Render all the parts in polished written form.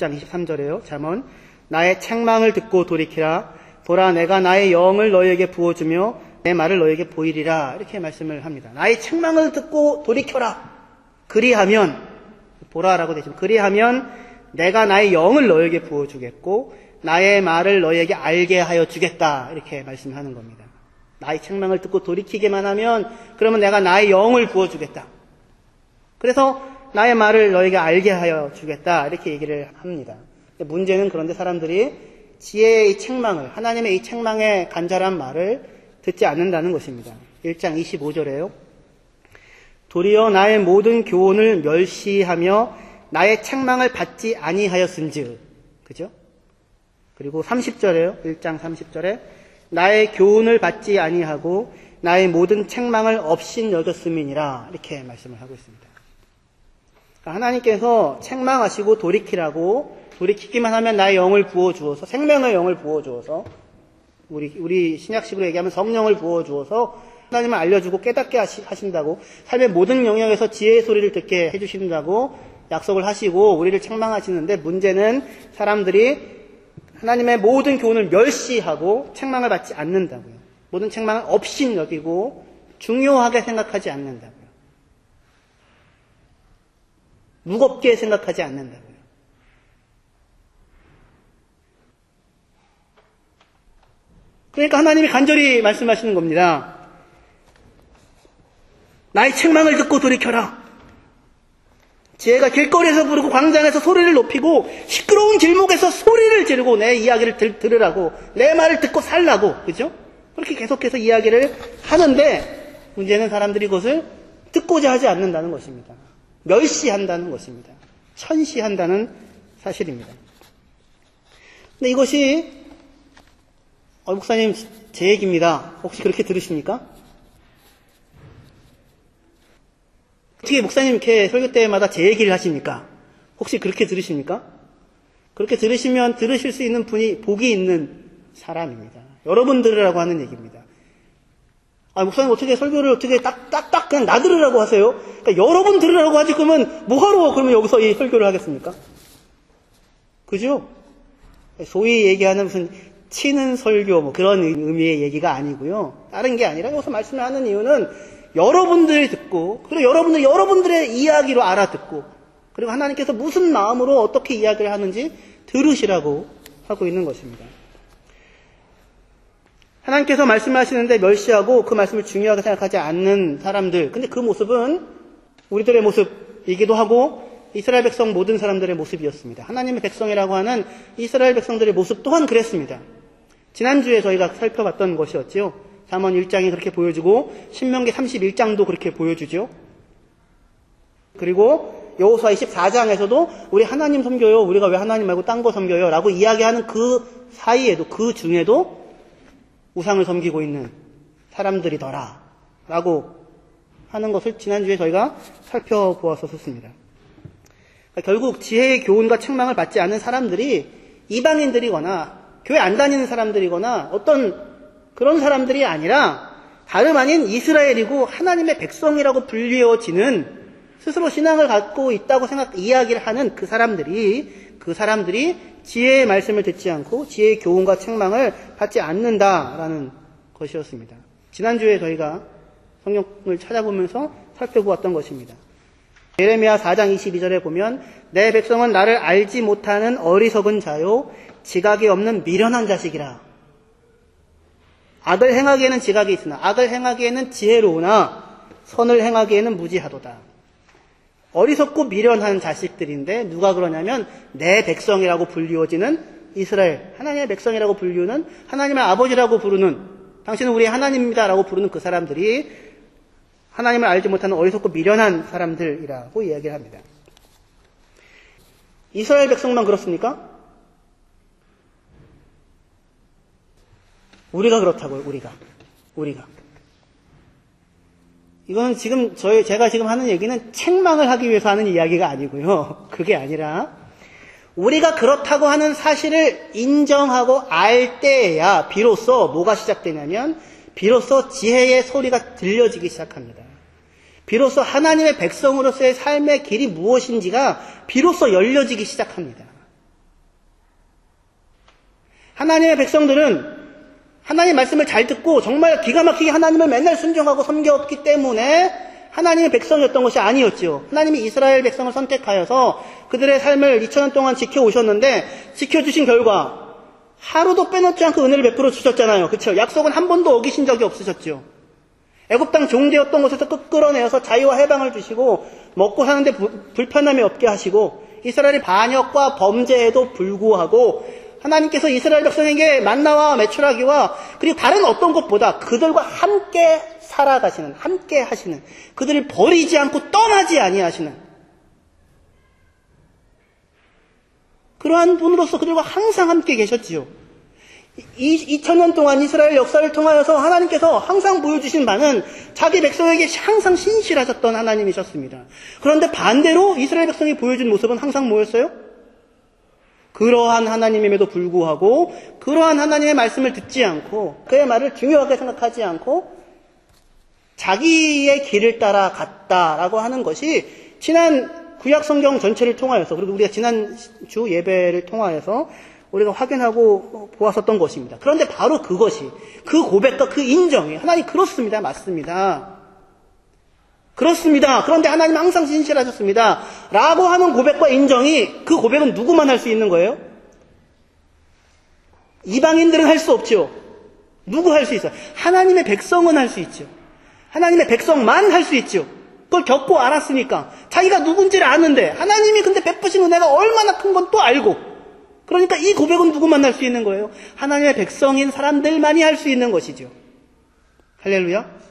6장 23절에요. 잠언. 나의 책망을 듣고 돌이키라. 보라, 내가 나의 영을 너희에게 부어주며 내 말을 너희에게 보이리라. 이렇게 말씀을 합니다. 나의 책망을 듣고 돌이켜라. 그리하면, 보라라고 되시면, 그리하면 내가 나의 영을 너희에게 부어주겠고 나의 말을 너희에게 알게 하여 주겠다. 이렇게 말씀하는 겁니다. 나의 책망을 듣고 돌이키게만 하면 그러면 내가 나의 영을 부어주겠다. 그래서 나의 말을 너희에게 알게 하여 주겠다. 이렇게 얘기를 합니다. 문제는 그런데 사람들이 지혜의 이 책망을, 하나님의 이 책망의 간절한 말을 듣지 않는다는 것입니다. 1장 25절에요. 도리어 나의 모든 교훈을 멸시하며 나의 책망을 받지 아니하였은즉. 그죠? 그리고 30절에요. 1장 30절에 나의 교훈을 받지 아니하고 나의 모든 책망을 업신 여겼음이니라. 이렇게 말씀을 하고 있습니다. 그러니까 하나님께서 책망하시고 돌이키기만 하면 나의 영을 부어주어서, 생명의 영을 부어주어서, 우리 신약식으로 얘기하면 성령을 부어주어서 하나님을 알려주고 깨닫게 하신다고, 삶의 모든 영역에서 지혜의 소리를 듣게 해주신다고 약속을 하시고 우리를 책망하시는데, 문제는 사람들이 하나님의 모든 교훈을 멸시하고 책망을 받지 않는다고요. 모든 책망을 업신 여기고 중요하게 생각하지 않는다고요. 무겁게 생각하지 않는다고요. 그러니까 하나님이 간절히 말씀하시는 겁니다. 나의 책망을 듣고 돌이켜라. 지혜가 길거리에서 부르고 광장에서 소리를 높이고 시끄러운 길목에서 소리를 지르고 내 이야기를 들으라고, 내 말을 듣고 살라고, 그죠? 그렇게 계속해서 이야기를 하는데 문제는 사람들이 그것을 듣고자 하지 않는다는 것입니다. 멸시한다는 것입니다. 천시한다는 사실입니다. 근데 이것이 목사님 제 얘기입니다. 혹시 그렇게 들으십니까? 어떻게 목사님 이렇게 설교 때마다 제 얘기를 하십니까? 혹시 그렇게 들으십니까? 그렇게 들으시면 들으실 수 있는 분이 복이 있는 사람입니다. 여러분 들으라고 하는 얘기입니다. 목사님 어떻게 설교를 어떻게 딱 그냥 나 들으라고 하세요? 그러니까 여러분 들으라고 하지, 그러면 뭐하러 그러면 여기서 이 설교를 하겠습니까? 그죠? 소위 얘기하는 무슨 치는 설교 뭐 그런 의미의 얘기가 아니고요. 다른 게 아니라 여기서 말씀을 하는 이유는 여러분들이 듣고, 그리고 여러분들의 이야기로 알아듣고, 그리고 하나님께서 무슨 마음으로 어떻게 이야기를 하는지 들으시라고 하고 있는 것입니다. 하나님께서 말씀하시는데 멸시하고 그 말씀을 중요하게 생각하지 않는 사람들, 근데 그 모습은 우리들의 모습이기도 하고 이스라엘 백성 모든 사람들의 모습이었습니다. 하나님의 백성이라고 하는 이스라엘 백성들의 모습 또한 그랬습니다. 지난주에 저희가 살펴봤던 것이었죠. 잠언 1장이 그렇게 보여주고 신명기 31장도 그렇게 보여주죠. 그리고 여호수아 24장에서도 우리 하나님 섬겨요, 우리가 왜 하나님 말고 딴 거 섬겨요 라고 이야기하는 그 사이에도, 그 중에도 우상을 섬기고 있는 사람들이더라 라고 하는 것을 지난주에 저희가 살펴보았었습니다. 그러니까 결국 지혜의 교훈과 책망을 받지 않는 사람들이 이방인들이거나 교회 안 다니는 사람들이거나 어떤 그런 사람들이 아니라 다름 아닌 이스라엘이고 하나님의 백성이라고 불리워지는, 스스로 신앙을 갖고 있다고 이야기를 하는 그 사람들이 지혜의 말씀을 듣지 않고 지혜의 교훈과 책망을 받지 않는다라는 것이었습니다. 지난주에 저희가 성경을 찾아보면서 살펴보았던 것입니다. 예레미야 4장 22절에 보면 내 백성은 나를 알지 못하는 어리석은 자요 지각이 없는 미련한 자식이라. 악을 행하기에는 지각이 있으나 악을 행하기에는 지혜로우나 선을 행하기에는 무지하도다. 어리석고 미련한 자식들인데 누가 그러냐면 내 백성이라고 불리워지는 이스라엘, 하나님의 백성이라고 불리우는, 하나님의 아버지라고 부르는, 당신은 우리의 하나님입니다라고 부르는 그 사람들이 하나님을 알지 못하는 어리석고 미련한 사람들이라고 이야기를 합니다. 이스라엘 백성만 그렇습니까? 우리가 그렇다고요, 우리가. 이거는 지금 제가 지금 하는 얘기는 책망을 하기 위해서 하는 이야기가 아니고요. 그게 아니라 우리가 그렇다고 하는 사실을 인정하고 알 때에야 비로소 뭐가 시작되냐면 비로소 지혜의 소리가 들려지기 시작합니다. 비로소 하나님의 백성으로서의 삶의 길이 무엇인지가 비로소 열려지기 시작합니다. 하나님의 백성들은 하나님의 말씀을 잘 듣고 정말 기가 막히게 하나님을 맨날 순종하고 섬겼기 때문에 하나님의 백성이었던 것이 아니었죠. 하나님이 이스라엘 백성을 선택하여서 그들의 삶을 2000년 동안 지켜오셨는데 지켜주신 결과 하루도 빼놓지 않고 은혜를 베풀어 주셨잖아요. 그렇죠? 약속은 한 번도 어기신 적이 없으셨죠. 애굽 땅 종되었던 곳에서 끌어내어서 자유와 해방을 주시고 먹고 사는데 불편함이 없게 하시고 이스라엘의 반역과 범죄에도 불구하고 하나님께서 이스라엘 백성에게 만나와 메추라기와 그리고 다른 어떤 것보다 그들과 함께 살아가시는, 함께 하시는, 그들을 버리지 않고 떠나지 아니하시는 그러한 분으로서 그들과 항상 함께 계셨지요. 2000년 동안 이스라엘 역사를 통하여서 하나님께서 항상 보여주신 바는 자기 백성에게 항상 신실하셨던 하나님이셨습니다. 그런데 반대로 이스라엘 백성이 보여준 모습은 항상 뭐였어요? 그러한 하나님임에도 불구하고 그러한 하나님의 말씀을 듣지 않고 그의 말을 중요하게 생각하지 않고 자기의 길을 따라 갔다라고 하는 것이 지난 구약 성경 전체를 통하여서 그리고 우리가 지난 주 예배를 통하여서 우리가 확인하고 보았었던 것입니다. 그런데 바로 그것이 그 고백과 그 인정이 하나님 그렇습니다. 맞습니다. 그렇습니다. 그런데 하나님 항상 신실하셨습니다. 라고 하는 고백과 인정이 그 고백은 누구만 할 수 있는 거예요? 이방인들은 할 수 없죠. 누구 할 수 있어요? 하나님의 백성은 할 수 있죠. 하나님의 백성만 할 수 있죠. 그걸 겪고 알았으니까. 자기가 누군지를 아는데 하나님이 근데 베푸신 은혜가 얼마나 큰 건 또 알고. 그러니까 이 고백은 누구만 할 수 있는 거예요? 하나님의 백성인 사람들만이 할 수 있는 것이죠. 할렐루야.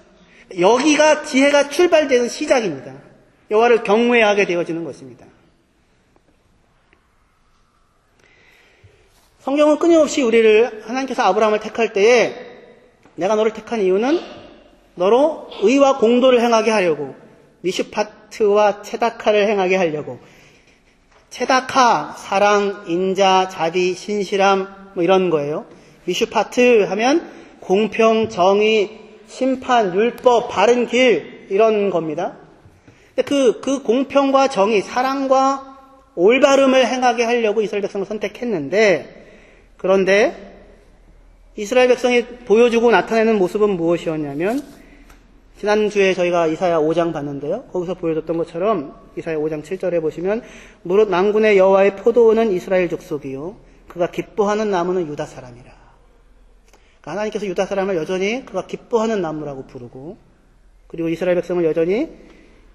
여기가 지혜가 출발되는 시작입니다. 여호와를 경외하게 되어지는 것입니다. 성경은 끊임없이 우리를 하나님께서 아브라함을 택할 때에 내가 너를 택한 이유는 너로 의와 공도를 행하게 하려고 미슈파트와 체다카를 행하게 하려고 체다카, 사랑, 인자, 자비, 신실함 뭐 이런 거예요. 미슈파트 하면 공평, 정의, 심판, 율법, 바른 길 이런 겁니다. 그 공평과 정의, 사랑과 올바름을 행하게 하려고 이스라엘 백성을 선택했는데 그런데 이스라엘 백성이 보여주고 나타내는 모습은 무엇이었냐면 지난주에 저희가 이사야 5장 봤는데요. 거기서 보여줬던 것처럼 이사야 5장 7절에 보시면 무릇 만군의 여호와의 포도원은 이스라엘 족속이요 그가 기뻐하는 나무는 유다 사람이라. 하나님께서 유다 사람을 여전히 그가 기뻐하는 나무라고 부르고 그리고 이스라엘 백성을 여전히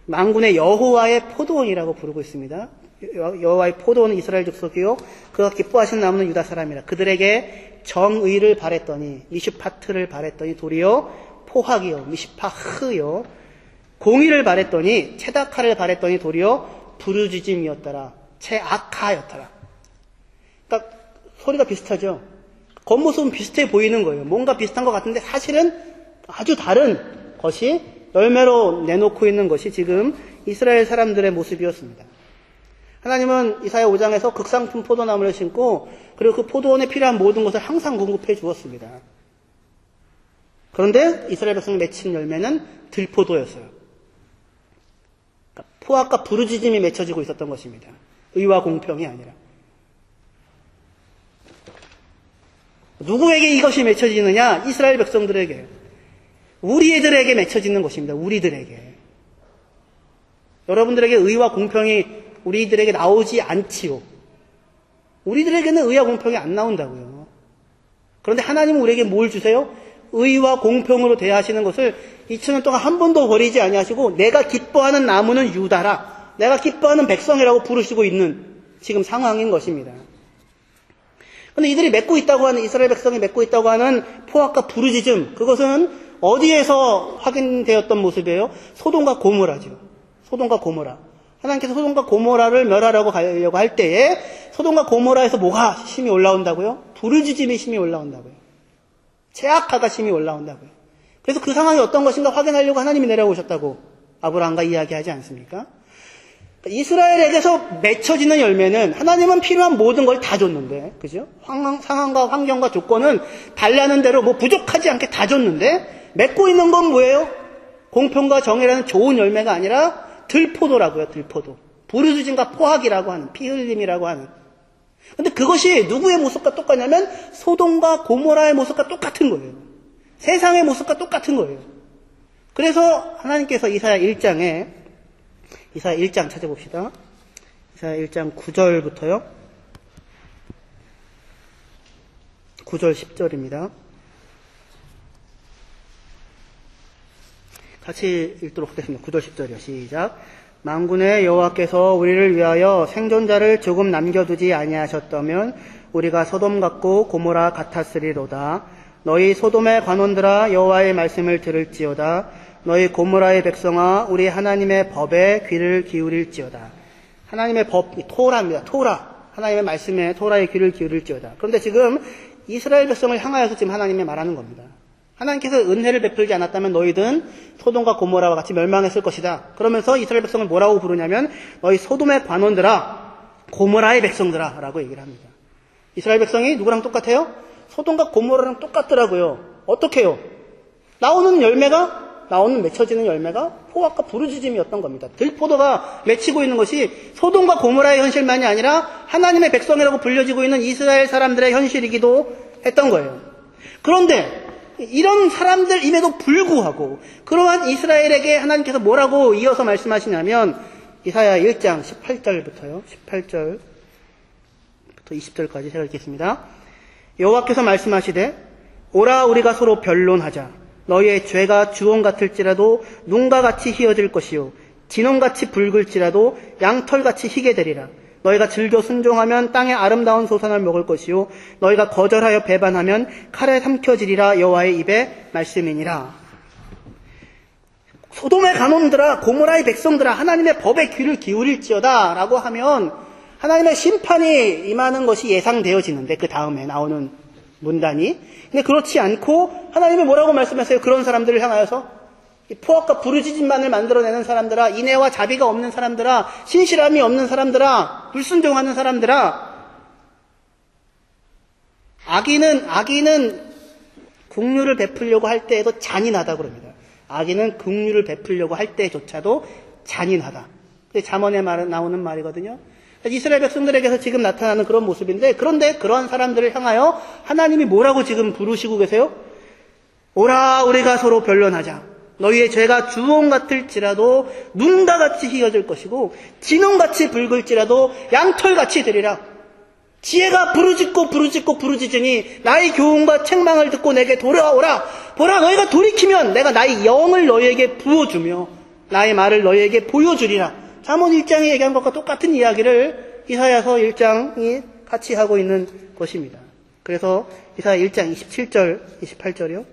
만군의 여호와의 포도원이라고 부르고 있습니다. 여호와의 포도원은 이스라엘 족속이요 그가 기뻐하시는 나무는 유다 사람이라. 그들에게 정의를 바랬더니 미슈파트를 바랬더니 도리어 포학이요 미시파흐요 공의를 바랬더니 체다카를 바랬더니 도리어 부르짖음이었더라. 체아카였더라. 그러니까 소리가 비슷하죠. 겉모습은 비슷해 보이는 거예요. 뭔가 비슷한 것 같은데 사실은 아주 다른 것이 열매로 내놓고 있는 것이 지금 이스라엘 사람들의 모습이었습니다. 하나님은 이사야 5장에서 극상품 포도나무를 심고 그리고 그 포도원에 필요한 모든 것을 항상 공급해 주었습니다. 그런데 이스라엘 백성이 맺힌 열매는 들포도였어요. 그러니까 포악과 부르짖음이 맺혀지고 있었던 것입니다. 의와 공평이 아니라. 누구에게 이것이 맺혀지느냐? 이스라엘 백성들에게. 우리 애들에게 맺혀지는 것입니다. 우리들에게. 여러분들에게 의와 공평이 우리들에게 나오지 않지요. 우리들에게는 의와 공평이 안 나온다고요. 그런데 하나님은 우리에게 뭘 주세요? 의와 공평으로 대하시는 것을 2000년 동안 한 번도 버리지 아니하시고 내가 기뻐하는 나무는 유다라. 내가 기뻐하는 백성이라고 부르시고 있는 지금 상황인 것입니다. 그런데 이들이 맺고 있다고 하는 이스라엘 백성이 맺고 있다고 하는 포악과 부르짖음 그것은 어디에서 확인되었던 모습이에요? 소돔과 고모라죠. 소돔과 고모라. 하나님께서 소돔과 고모라를 멸하려고 가려고 할 때에 소돔과 고모라에서 뭐가 힘이 올라온다고요? 부르짖음이 힘이 올라온다고요. 제약화가 힘이 올라온다고요. 그래서 그 상황이 어떤 것인가 확인하려고 하나님이 내려오셨다고 아브라함과 이야기하지 않습니까? 이스라엘에게서 맺혀지는 열매는 하나님은 필요한 모든 걸 다 줬는데, 그죠? 상황과 환경과 조건은 달라는 대로 뭐 부족하지 않게 다 줬는데, 맺고 있는 건 뭐예요? 공평과 정의라는 좋은 열매가 아니라 들포도라고요, 들포도. 부르짖음과 포악이라고 하는, 피 흘림이라고 하는. 근데 그것이 누구의 모습과 똑같냐면 소돔과 고모라의 모습과 똑같은 거예요. 세상의 모습과 똑같은 거예요. 그래서 하나님께서 이사야 1장 찾아봅시다. 이사야 1장 9절부터요. 9절 10절입니다. 같이 읽도록 하겠습니다. 9절 10절이요. 시작. 만군의 여호와께서 우리를 위하여 생존자를 조금 남겨두지 아니하셨다면 우리가 소돔 같고 고모라 같았으리로다. 너희 소돔의 관원들아 여호와의 말씀을 들을지어다. 너희 고모라의 백성아 우리 하나님의 법에 귀를 기울일지어다. 하나님의 법, 토라입니다. 토라. 하나님의 말씀에 토라의 귀를 기울일지어다. 그런데 지금 이스라엘 백성을 향하여서 지금 하나님이 말하는 겁니다. 하나님께서 은혜를 베풀지 않았다면 너희들은 소돔과 고모라와 같이 멸망했을 것이다. 그러면서 이스라엘 백성을 뭐라고 부르냐면 너희 소돔의 관원들아, 고모라의 백성들아 라고 얘기를 합니다. 이스라엘 백성이 누구랑 똑같아요? 소돔과 고모라랑 똑같더라고요. 어떻게 해요? 나오는 맺혀지는 열매가 포악과 부르짖음이었던 겁니다. 들포도가 맺히고 있는 것이 소돔과 고모라의 현실만이 아니라 하나님의 백성이라고 불려지고 있는 이스라엘 사람들의 현실이기도 했던 거예요. 그런데 이런 사람들임에도 불구하고 그러한 이스라엘에게 하나님께서 뭐라고 이어서 말씀하시냐면 이사야 1장 18절부터요. 18절부터 20절까지 제가 읽겠습니다. 여호와께서 말씀하시되 오라 우리가 서로 변론하자. 너희의 죄가 주홍 같을지라도 눈과 같이 희어질 것이요 진홍같이 붉을지라도 양털같이 희게 되리라. 너희가 즐겨 순종하면 땅의 아름다운 소산을 먹을 것이요 너희가 거절하여 배반하면 칼에 삼켜지리라. 여호와의 입에 말씀이니라. 소돔의 간원들아 고모라의 백성들아 하나님의 법에 귀를 기울일지어다 라고 하면 하나님의 심판이 임하는 것이 예상되어지는데 그 다음에 나오는 문단이. 근데 그렇지 않고 하나님이 뭐라고 말씀하세요? 그런 사람들을 향하여서 포악과 부르짖음만을 만들어내는 사람들아, 인애와 자비가 없는 사람들아, 신실함이 없는 사람들아, 불순종하는 사람들아. 악인은 긍휼을 베풀려고 할 때에도 잔인하다 그럽니다. 악인은 긍휼을 베풀려고 할 때조차도 잔인하다. 그게 잠언에 나오는 말이거든요. 이스라엘 백성들에게서 지금 나타나는 그런 모습인데, 그런데 그런 사람들을 향하여 하나님이 뭐라고 지금 부르시고 계세요? 오라 우리가 서로 변론하자. 너희의 죄가 주홍 같을지라도 눈과 같이 희어질 것이고 진홍같이 붉을지라도 양털같이 되리라. 지혜가 부르짖으니 나의 교훈과 책망을 듣고 내게 돌아오라. 보라 너희가 돌이키면 내가 나의 영을 너희에게 부어주며 나의 말을 너희에게 보여주리라. 잠언 1장이 얘기한 것과 똑같은 이야기를 이사야서 1장이 같이 하고 있는 것입니다. 그래서 이사야 1장 27절, 28절이요.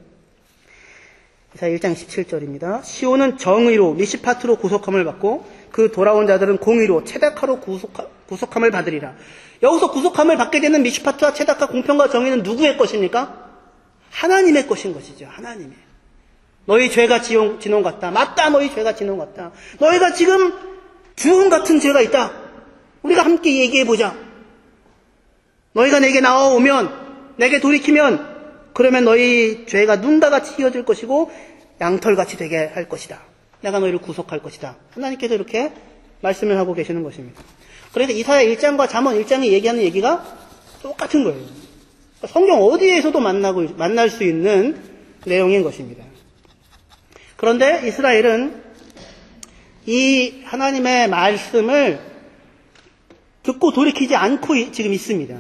이사야 1장 27절입니다. 시온은 정의로 미시파트로 구속함을 받고 그 돌아온 자들은 공의로 체다카로 구속함을 받으리라. 여기서 구속함을 받게 되는 미시파트와 체다카, 공평과 정의는 누구의 것입니까? 하나님의 것인 것이죠. 하나님의. 너희 죄가 진홍 같다. 맞다. 너희 죄가 진홍 같다. 너희가 지금 주홍 같은 죄가 있다. 우리가 함께 얘기해보자. 너희가 내게 나와오면, 내게 돌이키면 그러면 너희 죄가 눈과 같이 희어질 것이고 양털같이 되게 할 것이다. 내가 너희를 구속할 것이다. 하나님께서 이렇게 말씀을 하고 계시는 것입니다. 그래서 이사야 1장과 잠언 1장이 얘기하는 얘기가 똑같은 거예요. 성경 어디에서도 만날 수 있는 내용인 것입니다. 그런데 이스라엘은 이 하나님의 말씀을 듣고 돌이키지 않고 지금 있습니다.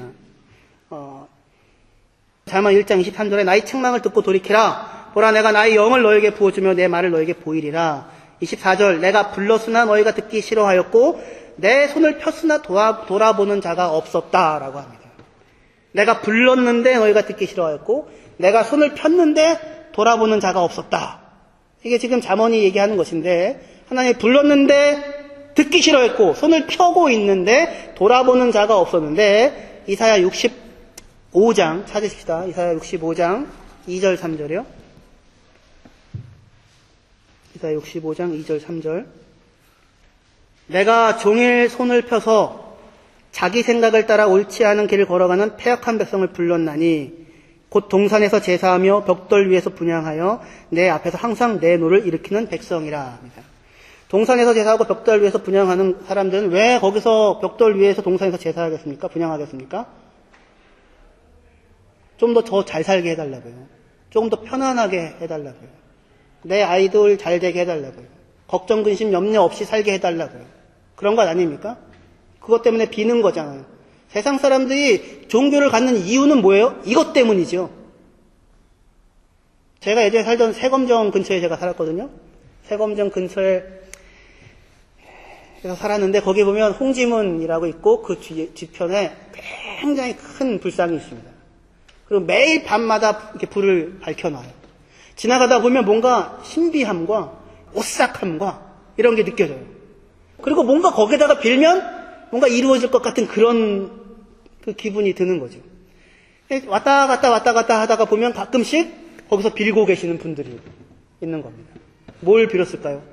잠언 1장 23절에 나의 책망을 듣고 돌이키라. 보라 내가 나의 영을 너에게 부어주며 내 말을 너에게 보이리라. 24절 내가 불렀으나 너희가 듣기 싫어하였고 내 손을 폈으나 돌아보는 자가 없었다라고 합니다. 내가 불렀는데 너희가 듣기 싫어하였고 내가 손을 폈는데 돌아보는 자가 없었다. 이게 지금 잠언이 얘기하는 것인데 하나님이 불렀는데 듣기 싫어했고 손을 펴고 있는데 돌아보는 자가 없었는데 이사야 65장 찾으십시다. 이사야 65장 2절 3절이요. 이사야 65장 2절 3절 내가 종일 손을 펴서 자기 생각을 따라 옳지 않은 길을 걸어가는 패역한 백성을 불렀나니 곧 동산에서 제사하며 벽돌 위에서 분향하여 내 앞에서 항상 내 노를 일으키는 백성이라 합니다. 동산에서 제사하고 벽돌 위에서 분향하는 사람들은 왜 거기서 벽돌 위에서 동산에서 제사하겠습니까? 분향하겠습니까? 좀 더 잘 살게 해달라고요. 조금 더 편안하게 해달라고요. 내 아이들 잘 되게 해달라고요. 걱정, 근심, 염려 없이 살게 해달라고요. 그런 것 아닙니까? 그것 때문에 비는 거잖아요. 세상 사람들이 종교를 갖는 이유는 뭐예요? 이것 때문이죠. 제가 예전에 살던 세검정 근처에 제가 살았거든요. 세검정 근처에 서 살았는데 거기 보면 홍지문이라고 있고 그 뒤편에 굉장히 큰 불상이 있습니다. 그리고 매일 밤마다 이렇게 불을 밝혀놔요. 지나가다 보면 뭔가 신비함과 오싹함과 이런 게 느껴져요. 그리고 뭔가 거기다가 빌면 뭔가 이루어질 것 같은 그런 그 기분이 드는 거죠. 왔다 갔다 하다가 보면 가끔씩 거기서 빌고 계시는 분들이 있는 겁니다. 뭘 빌었을까요?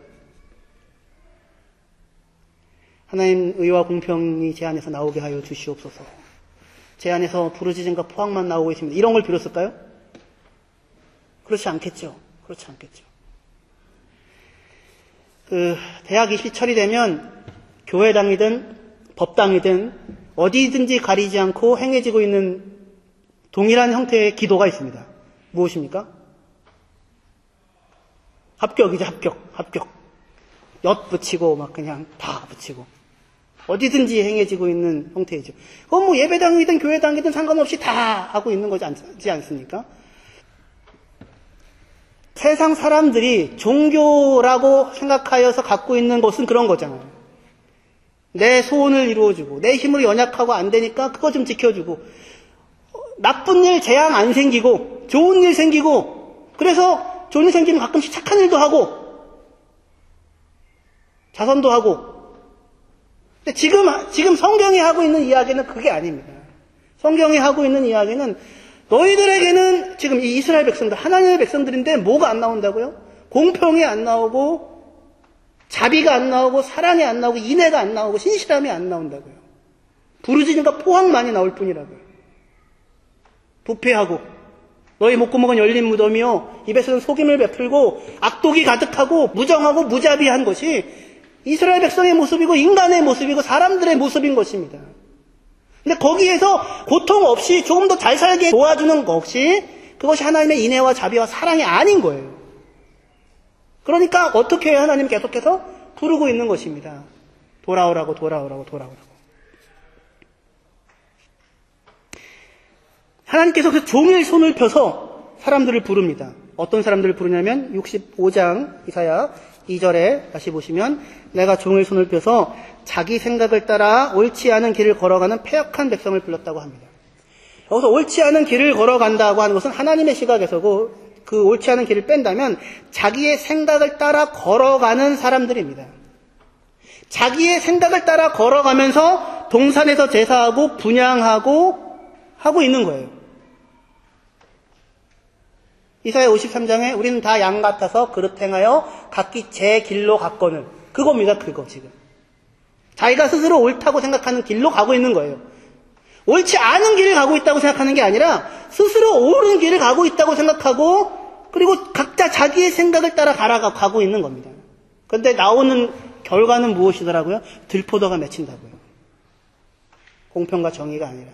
하나님 의와 공평이 제 안에서 나오게 하여 주시옵소서. 제 안에서 부르짖음과 포악만 나오고 있습니다. 이런 걸 빌었을까요? 그렇지 않겠죠. 그렇지 않겠죠. 대학 입시철이 되면 교회당이든 법당이든 어디든지 가리지 않고 행해지고 있는 동일한 형태의 기도가 있습니다. 무엇입니까? 합격이죠, 합격. 엿 붙이고 막 그냥 다 붙이고 어디든지 행해지고 있는 형태이죠. 그건 뭐 예배당이든 교회당이든 상관없이 다 하고 있는 거지 않습니까? 세상 사람들이 종교라고 생각하여서 갖고 있는 것은 그런 거잖아요. 내 소원을 이루어주고 내 힘으로 연약하고 안 되니까 그거 좀 지켜주고 나쁜 일 재앙 안 생기고 좋은 일 생기고 그래서 좋은 일 생기면 가끔씩 착한 일도 하고 자선도 하고. 근데 지금 성경이 하고 있는 이야기는 그게 아닙니다. 성경이 하고 있는 이야기는 너희들에게는 지금 이 이스라엘 백성들, 하나님의 백성들인데 뭐가 안 나온다고요? 공평이 안 나오고 자비가 안 나오고 사랑이 안 나오고 인애가 안 나오고 신실함이 안 나온다고요. 부르짖음과 포악만이 나올 뿐이라고요. 부패하고 너희 목구멍은 열린 무덤이요 입에서는 속임을 베풀고 악독이 가득하고 무정하고 무자비한 것이 이스라엘 백성의 모습이고 인간의 모습이고 사람들의 모습인 것입니다. 근데 거기에서 고통 없이 조금 더 잘 살게 도와주는 것이 그것이 하나님의 인애와 자비와 사랑이 아닌 거예요. 그러니까 어떻게 해야 하나님 계속해서 부르고 있는 것입니다. 돌아오라고. 하나님께서 그 종일 손을 펴서 사람들을 부릅니다. 어떤 사람들을 부르냐면 65장 이사야 2절에 다시 보시면 내가 종일 손을 펴서 자기 생각을 따라 옳지 않은 길을 걸어가는 패역한 백성을 불렀다고 합니다. 여기서 옳지 않은 길을 걸어간다고 하는 것은 하나님의 시각에서고 그 옳지 않은 길을 뺀다면 자기의 생각을 따라 걸어가는 사람들입니다. 자기의 생각을 따라 걸어가면서 동산에서 제사하고 분향하고 하고 있는 거예요. 이사야 53장에 우리는 다 양 같아서 그릇 행하여 각기 제 길로 갔거늘. 그겁니다, 그거 지금. 자기가 스스로 옳다고 생각하는 길로 가고 있는 거예요. 옳지 않은 길을 가고 있다고 생각하는 게 아니라 스스로 옳은 길을 가고 있다고 생각하고 그리고 각자 자기의 생각을 따라 가고 있는 겁니다. 그런데 나오는 결과는 무엇이더라고요? 들포도가 맺힌다고요. 공평과 정의가 아니라.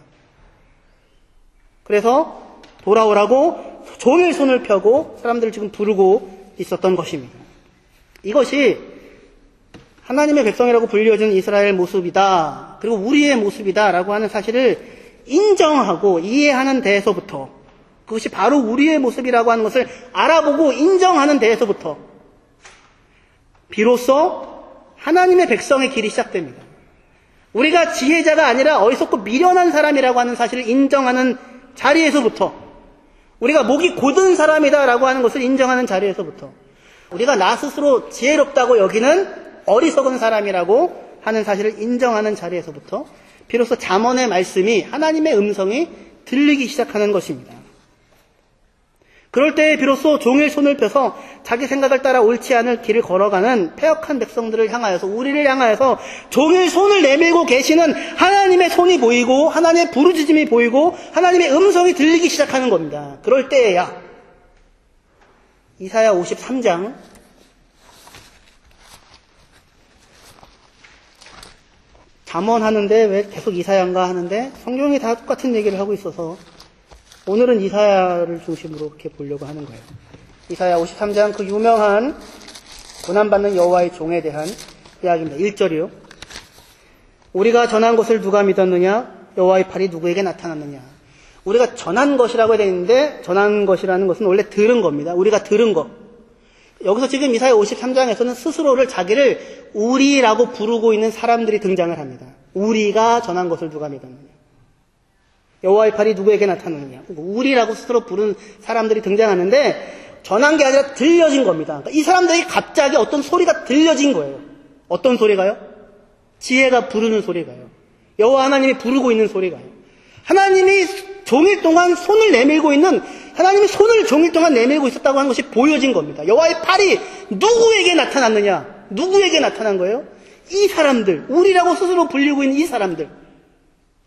그래서 돌아오라고 종일 손을 펴고 사람들을 지금 부르고 있었던 것입니다. 이것이 하나님의 백성이라고 불려진 이스라엘 모습이다. 그리고 우리의 모습이다라고 하는 사실을 인정하고 이해하는 데에서부터 그것이 바로 우리의 모습이라고 하는 것을 알아보고 인정하는 데에서부터 비로소 하나님의 백성의 길이 시작됩니다. 우리가 지혜자가 아니라 어리석고 미련한 사람이라고 하는 사실을 인정하는 자리에서부터 우리가 목이 곧은 사람이다라고 하는 것을 인정하는 자리에서부터 우리가 나 스스로 지혜롭다고 여기는 어리석은 사람이라고 하는 사실을 인정하는 자리에서부터 비로소 잠언의 말씀이 하나님의 음성이 들리기 시작하는 것입니다. 그럴 때 비로소 종일 손을 펴서 자기 생각을 따라 옳지 않을 길을 걸어가는 패역한 백성들을 향하여서 우리를 향하여서 종일 손을 내밀고 계시는 하나님의 손이 보이고 하나님의 부르짖음이 보이고 하나님의 음성이 들리기 시작하는 겁니다. 그럴 때에야 이사야 53장 잠언하는데 왜 계속 이사야인가 하는데 성경이 다 똑같은 얘기를 하고 있어서 오늘은 이사야를 중심으로 이렇게 보려고 하는 거예요. 이사야 53장 그 유명한 고난받는 여호와의 종에 대한 이야기입니다. 1절이요. 우리가 전한 것을 누가 믿었느냐? 여호와의 팔이 누구에게 나타났느냐? 우리가 전한 것이라고 되어 있는데 전한 것이라는 것은 원래 들은 겁니다. 우리가 들은 것. 여기서 지금 이사야 53장에서는 스스로를 자기를 우리라고 부르고 있는 사람들이 등장을 합니다. 우리가 전한 것을 누가 믿었느냐? 여호와의 팔이 누구에게 나타났느냐? 우리라고 스스로 부르는 사람들이 등장하는데 전한 게 아니라 들려진 겁니다. 그러니까 이 사람들에게 갑자기 어떤 소리가 들려진 거예요. 어떤 소리가요? 지혜가 부르는 소리가요. 여호와 하나님이 부르고 있는 소리가요. 하나님이 종일 동안 손을 내밀고 있는 하나님이 손을 종일 동안 내밀고 있었다고 하는 것이 보여진 겁니다. 여호와의 팔이 누구에게 나타났느냐? 누구에게 나타난 거예요? 이 사람들, 우리라고 스스로 불리고 있는 이 사람들.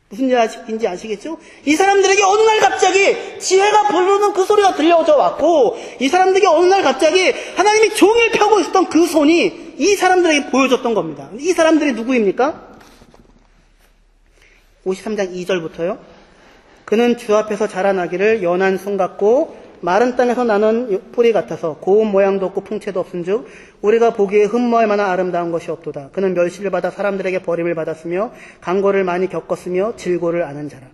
무슨 얘기인지 아시겠죠? 이 사람들에게 어느 날 갑자기 지혜가 부르는 그 소리가 들려져 왔고 이 사람들에게 어느 날 갑자기 하나님이 종일 펴고 있었던 그 손이 이 사람들에게 보여졌던 겁니다. 이 사람들이 누구입니까? 53장 2절부터요. 그는 주 앞에서 자라나기를 연한 손 같고 마른 땅에서 나는 뿌리 같아서 고운 모양도 없고 풍채도 없은즉 우리가 보기에 흠모할 만한 아름다운 것이 없도다. 그는 멸시를 받아 사람들에게 버림을 받았으며 강고를 많이 겪었으며 질고를 아는 자라.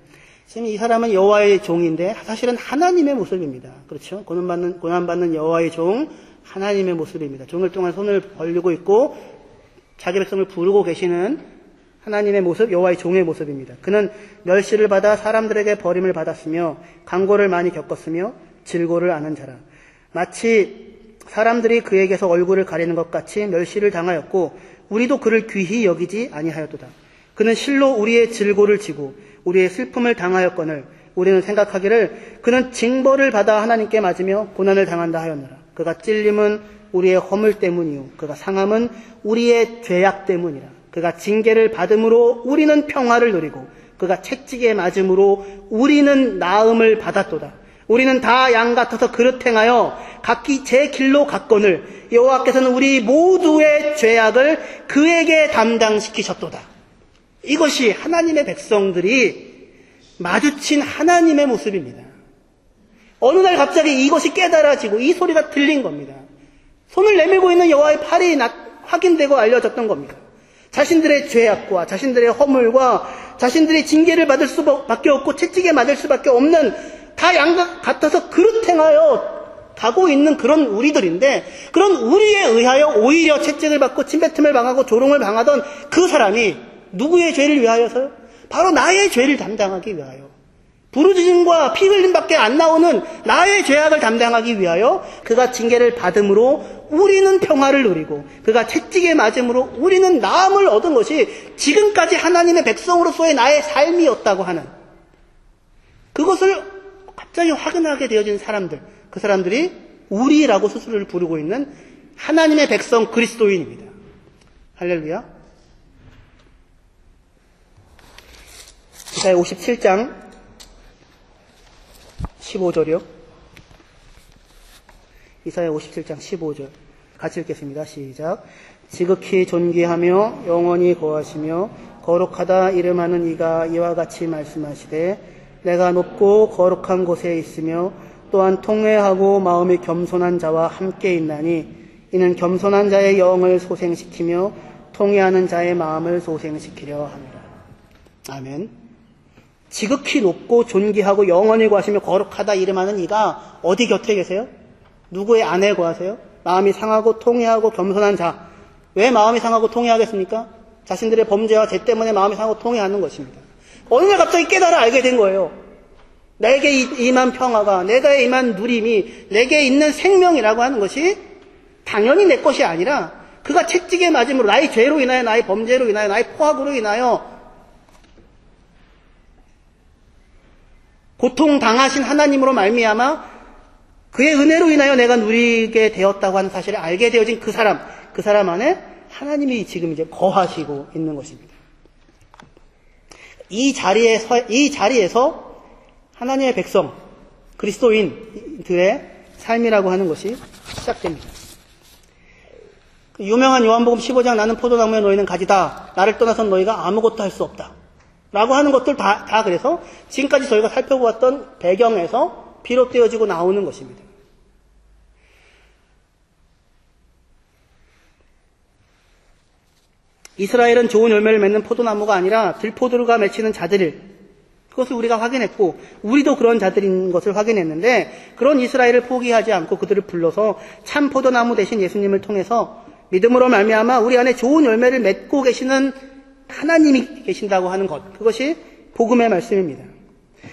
지금 이 사람은 여호와의 종인데 사실은 하나님의 모습입니다. 그렇죠? 고난받는 여호와의 종, 하나님의 모습입니다. 종일 동안 손을 벌리고 있고 자기 백성을 부르고 계시는 하나님의 모습, 여호와의 종의 모습입니다. 그는 멸시를 받아 사람들에게 버림을 받았으며 강고를 많이 겪었으며 질고를 아는 자라. 마치 사람들이 그에게서 얼굴을 가리는 것 같이 멸시를 당하였고 우리도 그를 귀히 여기지 아니하였도다. 그는 실로 우리의 질고를 지고 우리의 슬픔을 당하였거늘 우리는 생각하기를 그는 징벌을 받아 하나님께 맞으며 고난을 당한다 하였노라. 그가 찔림은 우리의 허물 때문이요 그가 상함은 우리의 죄악 때문이라. 그가 징계를 받음으로 우리는 평화를 누리고 그가 채찍에 맞음으로 우리는 나음을 받았도다. 우리는 다 양 같아서 그릇 행하여 각기 제 길로 갔거늘 여호와께서는 우리 모두의 죄악을 그에게 담당시키셨도다. 이것이 하나님의 백성들이 마주친 하나님의 모습입니다. 어느 날 갑자기 이것이 깨달아지고 이 소리가 들린 겁니다. 손을 내밀고 있는 여호와의 팔이 확인되고 알려졌던 겁니다. 자신들의 죄악과 자신들의 허물과 자신들이 징계를 받을 수밖에 없고 채찍에 맞을 수밖에 없는 다 양 같아서 그릇 행하여 가고 있는 그런 우리들인데 그런 우리에 의하여 오히려 채찍을 받고 침뱉음을 당하고 조롱을 당하던 그 사람이 누구의 죄를 위하여서요? 바로 나의 죄를 담당하기 위하여 부르짖음과 피 흘림밖에 안 나오는 나의 죄악을 담당하기 위하여 그가 징계를 받음으로 우리는 평화를 누리고 그가 채찍에 맞음으로 우리는 나음을 얻은 것이 지금까지 하나님의 백성으로서의 나의 삶이었다고 하는 그것을 갑자기 확인하게 되어진 사람들, 그 사람들이 우리라고 스스로를 부르고 있는 하나님의 백성 그리스도인입니다. 할렐루야. 이사야 57장 15절이요. 이사야 57장 15절 같이 읽겠습니다. 시작. 지극히 존귀하며 영원히 거하시며 거룩하다 이름하는 이가 이와 같이 말씀하시되 내가 높고 거룩한 곳에 있으며 또한 통회하고 마음이 겸손한 자와 함께 있나니 이는 겸손한 자의 영을 소생시키며 통회하는 자의 마음을 소생시키려 합니다. 아멘. 지극히 높고 존귀하고 영원히 거하시며 거룩하다 이름하는 이가 어디 곁에 계세요? 누구의 안에 거하세요? 마음이 상하고 통회하고 겸손한 자. 왜 마음이 상하고 통회하겠습니까? 자신들의 범죄와 죄 때문에 마음이 상하고 통회하는 것입니다. 어느 날 갑자기 깨달아 알게 된 거예요. 내게 임한 평화가, 내가 임한 누림이, 내게 있는 생명이라고 하는 것이 당연히 내 것이 아니라 그가 채찍에 맞음으로 나의 죄로 인하여, 나의 범죄로 인하여, 나의 포악으로 인하여 고통당하신 하나님으로 말미암아 그의 은혜로 인하여 내가 누리게 되었다고 하는 사실을 알게 되어진 그 사람 안에 하나님이 지금 이제 거하시고 있는 것입니다. 이 자리에서 하나님의 백성, 그리스도인들의 삶이라고 하는 것이 시작됩니다. 그 유명한 요한복음 15장 나는 포도나무에 너희는 가지다. 나를 떠나선 너희가 아무것도 할 수 없다. 라고 하는 것들 다 그래서 지금까지 저희가 살펴보았던 배경에서 비롯되어지고 나오는 것입니다. 이스라엘은 좋은 열매를 맺는 포도나무가 아니라 들포도가 맺히는 자들을, 그것을 우리가 확인했고 우리도 그런 자들인 것을 확인했는데, 그런 이스라엘을 포기하지 않고 그들을 불러서 참 포도나무 대신 예수님을 통해서 믿음으로 말미암아 우리 안에 좋은 열매를 맺고 계시는 하나님이 계신다고 하는 것, 그것이 복음의 말씀입니다.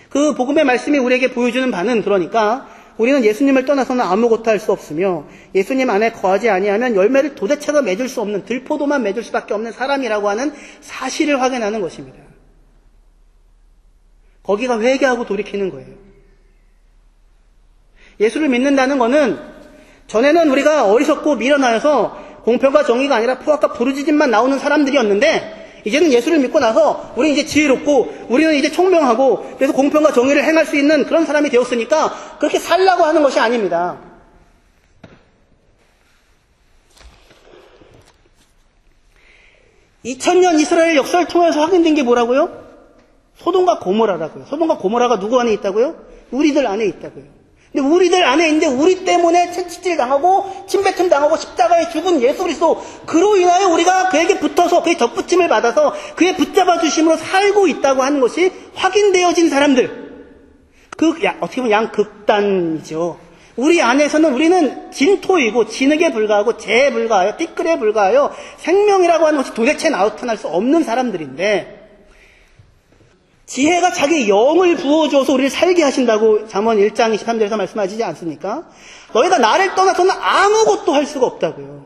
그 복음의 말씀이 우리에게 보여주는 바는, 그러니까 우리는 예수님을 떠나서는 아무것도 할 수 없으며 예수님 안에 거하지 아니하면 열매를 도대체가 맺을 수 없는, 들포도만 맺을 수밖에 없는 사람이라고 하는 사실을 확인하는 것입니다. 거기가 회개하고 돌이키는 거예요. 예수를 믿는다는 것은, 전에는 우리가 어리석고 미련하여서 공평과 정의가 아니라 포악과 부르짖음만 나오는 사람들이었는데, 이제는 예수를 믿고 나서 우리는 이제 지혜롭고 우리는 이제 총명하고 그래서 공평과 정의를 행할 수 있는 그런 사람이 되었으니까 그렇게 살라고 하는 것이 아닙니다. (2000년) 이스라엘 역사를 통해서 확인된 게 뭐라고요? 소돔과 고모라라고요. 소돔과 고모라가 누구 안에 있다고요? 우리들 안에 있다고요. 근데 우리들 안에 있는데 우리 때문에 채찍질 당하고 침뱉음 당하고 십자가에 죽은 예수 그리스도, 그로 인하여 우리가 그에게 붙어서 그의 덧붙임을 받아서 그의 붙잡아 주심으로 살고 있다고 하는 것이 확인되어진 사람들, 어떻게 보면 양극단이죠. 우리 안에서는 우리는 진토이고 진흙에 불과하고 재에 불과하여 띠끌에 불과하여 생명이라고 하는 것이 도대체 나타날 수 없는 사람들인데, 지혜가 자기 영을 부어줘서 우리를 살게 하신다고 잠언 1장 23절에서 말씀하시지 않습니까? 너희가 나를 떠나서는 아무것도 할 수가 없다고요.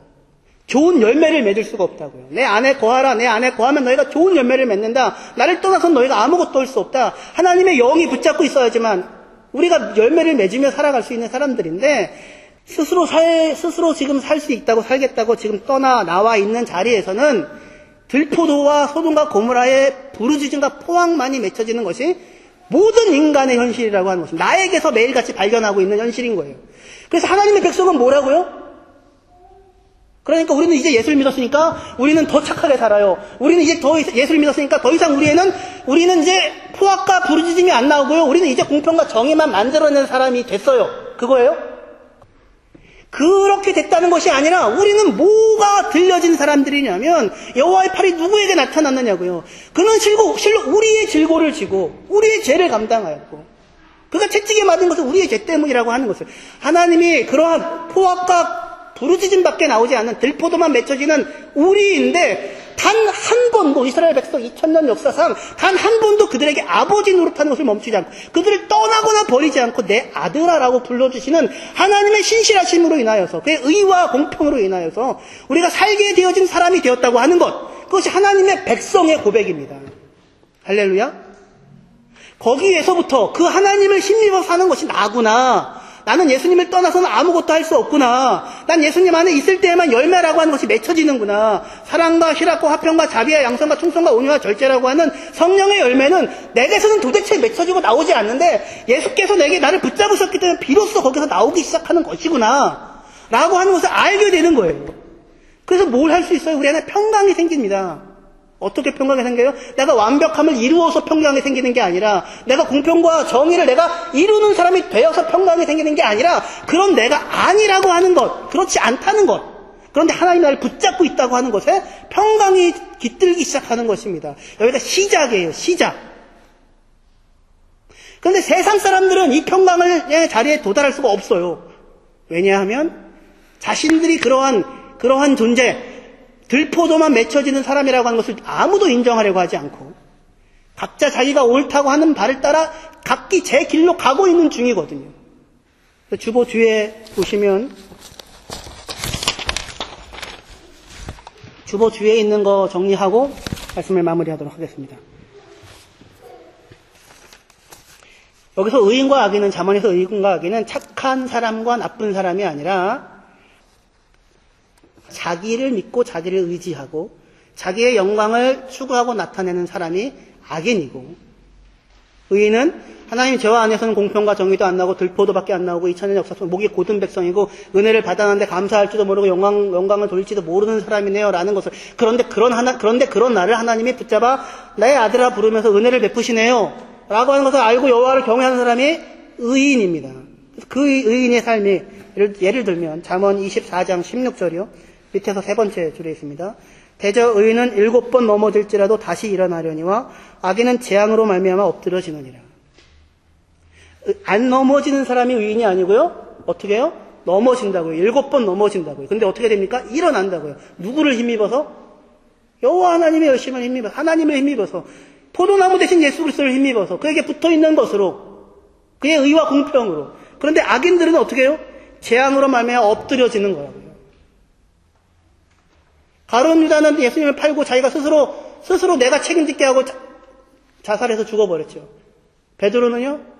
좋은 열매를 맺을 수가 없다고요. 내 안에 거하라. 내 안에 거하면 너희가 좋은 열매를 맺는다. 나를 떠나서는 너희가 아무것도 할 수 없다. 하나님의 영이 붙잡고 있어야지만 우리가 열매를 맺으며 살아갈 수 있는 사람들인데, 스스로 지금 살 수 있다고, 살겠다고 지금 나와 있는 자리에서는 들포도와 소돔과 고모라의 부르짖음과 포악만이 맺혀지는 것이 모든 인간의 현실이라고 하는 것입니다. 나에게서 매일같이 발견하고 있는 현실인 거예요. 그래서 하나님의 백성은 뭐라고요? 그러니까 우리는 이제 예수를 믿었으니까 우리는 더 착하게 살아요. 우리는 이제 더 예수를 믿었으니까 더 이상 우리는 이제 포악과 부르짖음이 안 나오고요. 우리는 이제 공평과 정의만 만들어내는 사람이 됐어요. 그거예요? 그렇게 됐다는 것이 아니라 우리는 뭐가 들려진 사람들이냐면, 여호와의 팔이 누구에게 나타났느냐고요. 그는 실로 우리의 질고를 지고 우리의 죄를 감당하였고, 그가 채찍에 맞은 것은 우리의 죄 때문이라고 하는 것을, 하나님이 그러한 포악과 부르짖음밖에 나오지 않는 들포도만 맺혀지는 우리인데, 단 한 번도 이스라엘 백성 2000년 역사상 단 한 번도 그들에게 아버지 노릇하는 것을 멈추지 않고 그들을 떠나거나 버리지 않고 내 아들아라고 불러주시는 하나님의 신실하심으로 인하여서, 그의 의와 공평으로 인하여서 우리가 살게 되어진 사람이 되었다고 하는 것, 그것이 하나님의 백성의 고백입니다. 할렐루야. 거기에서부터 그 하나님을 힘입어 사는 것이 나구나, 나는 예수님을 떠나서는 아무것도 할 수 없구나, 난 예수님 안에 있을 때에만 열매라고 하는 것이 맺혀지는구나, 사랑과 희락과 화평과 자비와 양선과 충성과 온유와 절제라고 하는 성령의 열매는 내게서는 도대체 맺혀지고 나오지 않는데 예수께서 나를 붙잡으셨기 때문에 비로소 거기서 나오기 시작하는 것이구나 라고 하는 것을 알게 되는 거예요. 그래서 뭘 할 수 있어요? 우리 안에 평강이 생깁니다. 어떻게 평강이 생겨요? 내가 완벽함을 이루어서 평강이 생기는 게 아니라, 내가 공평과 정의를 내가 이루는 사람이 되어서 평강이 생기는 게 아니라, 그런 내가 아니라고 하는 것, 그렇지 않다는 것, 그런데 하나님이 나를 붙잡고 있다고 하는 것에 평강이 깃들기 시작하는 것입니다. 여기가 시작이에요. 시작. 그런데 세상 사람들은 이 평강의 자리에 도달할 수가 없어요. 왜냐하면 자신들이 그러한 존재, 들포도만 맺혀지는 사람이라고 하는 것을 아무도 인정하려고 하지 않고 각자 자기가 옳다고 하는 바를 따라 각기 제 길로 가고 있는 중이거든요. 주보 뒤에 보시면, 주보 뒤에 있는 거 정리하고 말씀을 마무리하도록 하겠습니다. 여기서 의인과 악인은, 잠언에서 의인과 악인은 착한 사람과 나쁜 사람이 아니라 자기를 믿고 자기를 의지하고 자기의 영광을 추구하고 나타내는 사람이 악인이고, 의인은 하나님 죄와 안에서는 공평과 정의도 안 나고 들포도밖에 안 나오고 2000년 역사 속 목이 곧은 백성이고 은혜를 받았는데 감사할 줄도 모르고 영광을 돌릴지도 모르는 사람이네요 라는 것을 그런데 그런 나를 하나님이 붙잡아 내 아들아 부르면서 은혜를 베푸시네요 라고 하는 것을 알고 여호와를 경외하는 사람이 의인입니다. 그 의인의 삶이 예를 들면 잠언 24장 16절이요. 밑에서 세 번째 줄에 있습니다. 대저 의인은 7번 넘어질지라도 다시 일어나려니와 악인은 재앙으로 말미암아 엎드러지느니라. 안 넘어지는 사람이 의인이 아니고요. 어떻게 해요? 넘어진다고요. 7번 넘어진다고요. 근데 어떻게 됩니까? 일어난다고요. 누구를 힘입어서? 여호와 하나님의 열심을 힘입어서, 하나님을 힘입어서, 포도나무 대신 예수 그리스도를 힘입어서 그에게 붙어있는 것으로, 그의 의와 공평으로. 그런데 악인들은 어떻게 해요? 재앙으로 말미암아 엎드려지는 거라고요. 가룟 유다는 예수님을 팔고 자기가 스스로 내가 책임질게 하고 자살해서 죽어버렸죠. 베드로는요?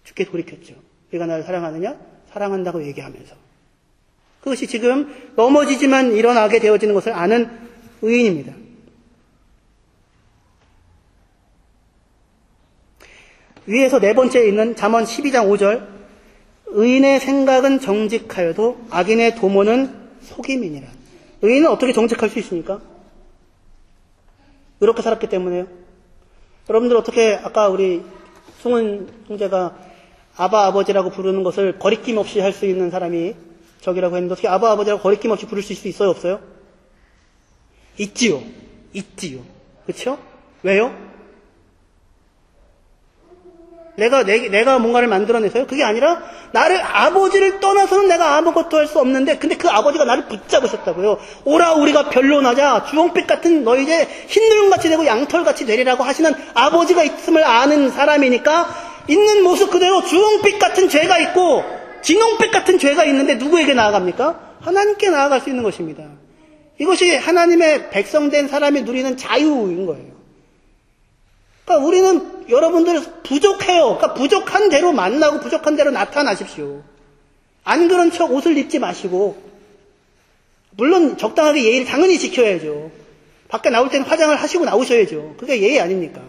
죽게 돌이켰죠. 네가 나를 사랑하느냐? 사랑한다고 얘기하면서. 그것이 지금 넘어지지만 일어나게 되어지는 것을 아는 의인입니다. 위에서 네 번째에 있는 잠언 12장 5절 의인의 생각은 정직하여도 악인의 도모는 속임이니라. 의인은 어떻게 정직할 수 있습니까? 이렇게 살았기 때문에요. 여러분들 어떻게 아까 우리 승훈 형제가 아버지라고 부르는 것을 거리낌 없이 할 수 있는 사람이 적이라고 했는데 어떻게 아버지라고 거리낌 없이 부를 수 있어요? 없어요? 있지요. 그렇죠? 왜요? 내가 뭔가를 만들어내서요? 그게 아니라 나를 아버지를 떠나서는 내가 아무것도 할 수 없는데 근데 그 아버지가 나를 붙잡으셨다고요. 오라 우리가 변론하자. 주홍빛 같은 너희 이제 흰눈같이 되고 양털같이 되리라고 하시는 아버지가 있음을 아는 사람이니까 있는 모습 그대로 주홍빛 같은 죄가 있고 진홍빛 같은 죄가 있는데 누구에게 나아갑니까? 하나님께 나아갈 수 있는 것입니다. 이것이 하나님의 백성된 사람이 누리는 자유인 거예요. 그러니까 우리는 여러분들 부족해요. 그러니까 부족한 대로 만나고 부족한 대로 나타나십시오. 안 그런 척 옷을 입지 마시고 물론 적당하게 예의를 당연히 지켜야죠. 밖에 나올 때는 화장을 하시고 나오셔야죠. 그게 예의 아닙니까?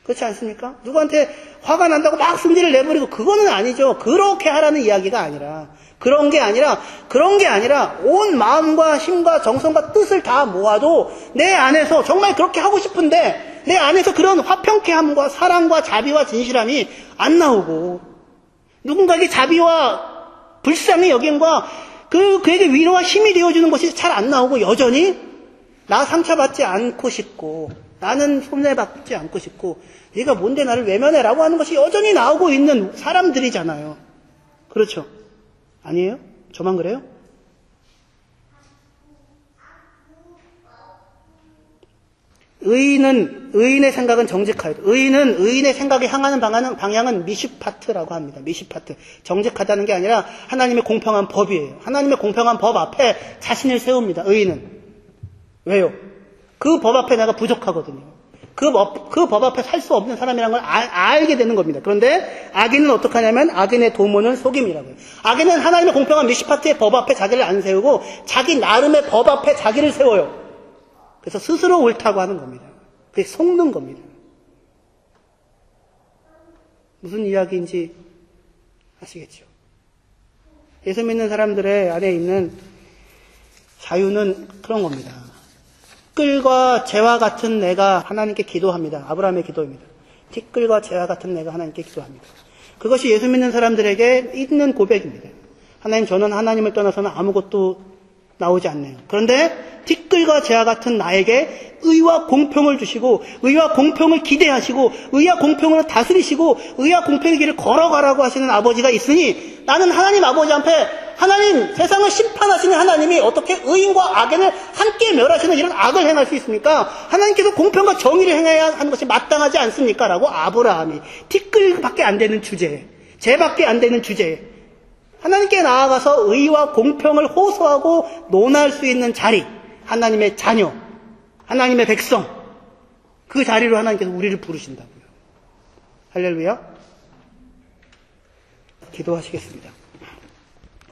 그렇지 않습니까? 누구한테 화가 난다고 막 승질을 내버리고 그거는 아니죠. 그렇게 하라는 이야기가 아니라 그런 게 아니라 온 마음과 힘과 정성과 뜻을 다 모아도 내 안에서 정말 그렇게 하고 싶은데 내 안에서 그런 화평케함과 사랑과 자비와 진실함이 안 나오고 누군가에게 자비와 불쌍의 여김과 그에게 위로와 힘이 되어주는 것이 잘 안 나오고 여전히 나 상처받지 않고 싶고 나는 손해받지 않고 싶고 네가 뭔데 나를 외면해라고 하는 것이 여전히 나오고 있는 사람들이잖아요. 그렇죠? 아니에요? 저만 그래요? 의인의 생각은 정직하여도 의인은 의인의 생각에 향하는 방향은 미슈파트라고 합니다. 미슈파트. 정직하다는 게 아니라 하나님의 공평한 법이에요. 하나님의 공평한 법 앞에 자신을 세웁니다. 의인은. 왜요? 그 법 앞에 내가 부족하거든요. 그 법 앞에 살 수 없는 사람이라는 걸 알게 되는 겁니다. 그런데 악인은 어떻게 하냐면 악인의 도모는 속임이라고요. 악인은 하나님의 공평한 미슈파트의 법 앞에 자기를 안 세우고 자기 나름의 법 앞에 자기를 세워요. 그래서 스스로 옳다고 하는 겁니다. 그게 속는 겁니다. 무슨 이야기인지 아시겠죠? 예수 믿는 사람들의 안에 있는 자유는 그런 겁니다. 티끌과 재와 같은 내가 하나님께 기도합니다. 아브라함의 기도입니다. 티끌과 재와 같은 내가 하나님께 기도합니다. 그것이 예수 믿는 사람들에게 있는 고백입니다. 하나님, 저는 하나님을 떠나서는 아무것도 나오지 않네요. 그런데 티끌과 재와 같은 나에게 의와 공평을 주시고 의와 공평을 기대하시고 의와 공평으로 다스리시고 의와 공평의 길을 걸어가라고 하시는 아버지가 있으니 나는 하나님 아버지 앞에 하나님, 세상을 심판하시는 하나님이 어떻게 의인과 악인을 함께 멸하시는 이런 악을 행할 수 있습니까? 하나님께서 공평과 정의를 행해야 하는 것이 마땅하지 않습니까? 라고 아브라함이 티끌밖에 안 되는 주제에, 재밖에 안 되는 주제에 하나님께 나아가서 의와 공평을 호소하고 논할 수 있는 자리, 하나님의 자녀, 하나님의 백성, 그 자리로 하나님께서 우리를 부르신다고요. 할렐루야. 기도하시겠습니다.